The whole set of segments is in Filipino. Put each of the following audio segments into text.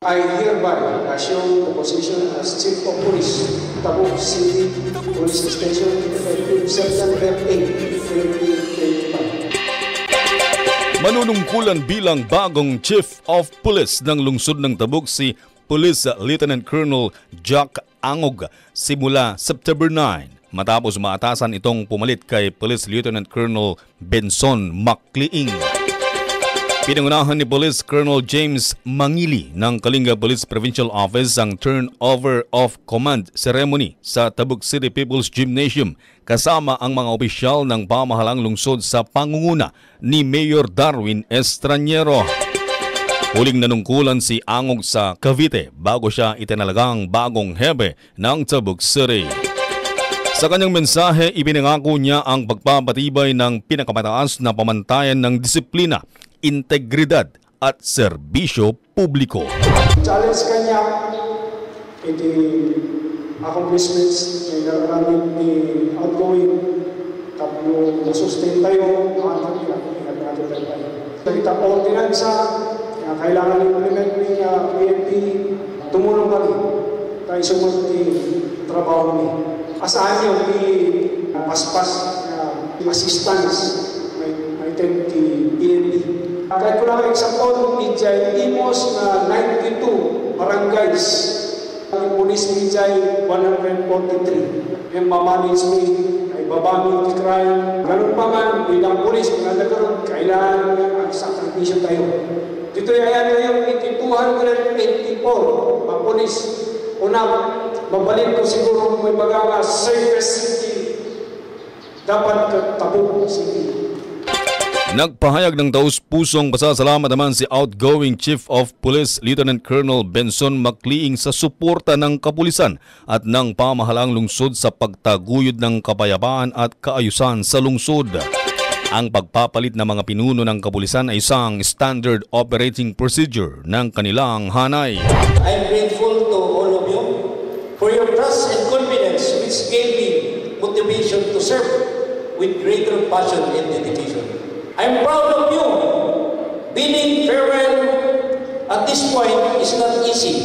I hereby assume the position as Chief of Police, Tabuk City Police Station, effective September 8, 2025. Manunungkulan bilang bagong Chief of Police ng lungsod ng Tabuk si Police Lieutenant Colonel Jack Angog simula September 9 matapos maatasan itong pumalit kay Police Lieutenant Colonel Benson Macliing. Pinangunahan ni Police Colonel James Mangili ng Kalinga Police Provincial Office ang turnover of command ceremony sa Tabuk City People's Gymnasium kasama ang mga opisyal ng pamahalang lungsod sa pangunguna ni Mayor Darwin Estraniero. Huling nanungkulan si Angog sa Cavite bago siya itinalagang bagong hebe ng Tabuk City. Sa kanyang mensahe, ipinangako niya ang pagpapatibay ng pinakamataas na pamantayan ng disiplina, integridad at serbisyo publiko. Challenge kanya iti accomplishments na namin ni outgoing tapos masustain tayo ang ingat natin tayo. Kita ordinansa na kailangan implement ng PNP, tumulong kami tayo sumunod ni trabaho ni. Asahan niyo ni paspas assistance may tempi PNP. Kahit ko lang example, Mijay Imos na 92 barangays. Ang police Mijay 143. Yung mamanage me, ay babami the crime. Ganun pa man, bilang police, kung nagkaroon, kailangan ang sakripisyo tayo. Dito ayan na yung 284 mga police. Una, mabalik ko siguro may magawa safest city. Dapat Tabuk City. Nagpahayag ng taus-pusong pasasalamat naman si outgoing Chief of Police Lieutenant Colonel Benson Macliing sa suporta ng kapulisan at ng pamahalang lungsod sa pagtaguyod ng kapayapaan at kaayusan sa lungsod. Ang pagpapalit ng mga pinuno ng kapulisan ay isang standard operating procedure ng kanilang hanay. I'm grateful to all of you for your trust and confidence which gave me motivation to serve with greater passion and dedication. I'm proud of you. Bidding farewell at this point is not easy.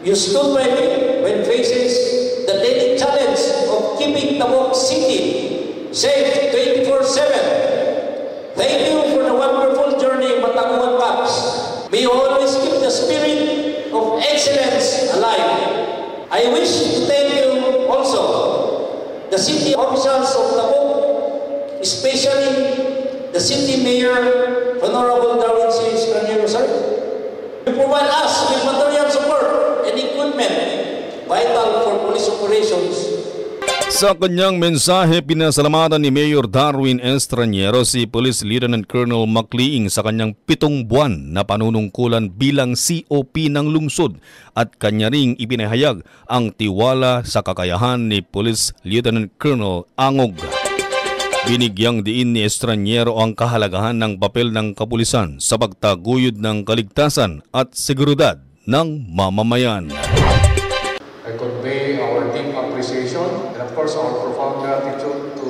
You stood by me when faces the daily challenge of keeping Tabuk City safe 24/7. Thank you for the wonderful journey, Mataguan Paps. May you always keep the spirit of excellence alive. I wish to thank you also, the city officials of Tabuk, especially the City Mayor, Honorable Darwin C. Estraniero, sir, to provide us with material support and equipment vital for police operations. Sa kanyang mensahe, pinasalamatan ni Mayor Darwin Estraniero si Police Lieutenant Colonel Macliing sa kanyang 7 buwan na panunungkulan bilang COP ng lungsod at kanya ring ipinahayag ang tiwala sa kakayahan ni Police Lieutenant Colonel Angog. Binigyang diin ni Estraniero ang kahalagahan ng papel ng kapulisan sa pagtaguyod ng kaligtasan at seguridad ng mamamayan. I convey our deep appreciation and of course our profound gratitude to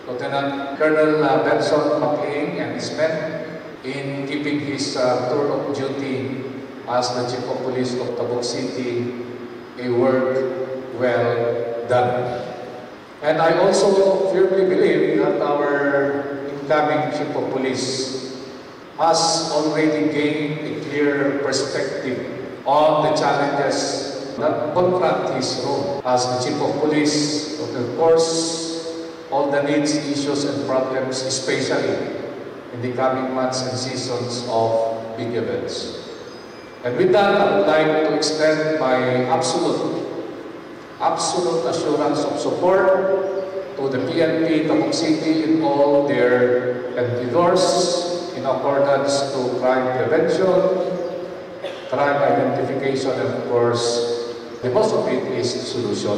Lieutenant Colonel Benson Macliing and his men in keeping his tour of duty as the Chief of Police of Tabuk City a work well done. And I also firmly believe that our incoming Chief of Police has already gained a clear perspective on the challenges that confront his role as the Chief of Police, but of course, all the needs, issues, and problems, especially in the coming months and seasons of big events. And with that, I would like to extend my absolute assurance of support to the PNP Tabuk City in all their endeavors in accordance to crime prevention, crime identification, and of course, the most of it is solution.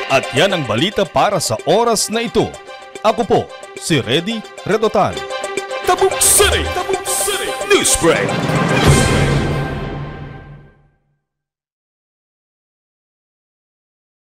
At yan ang balita para sa oras na ito. Ako po, si Reddy Redotal. Tabuk City! Tabuk City! News Break!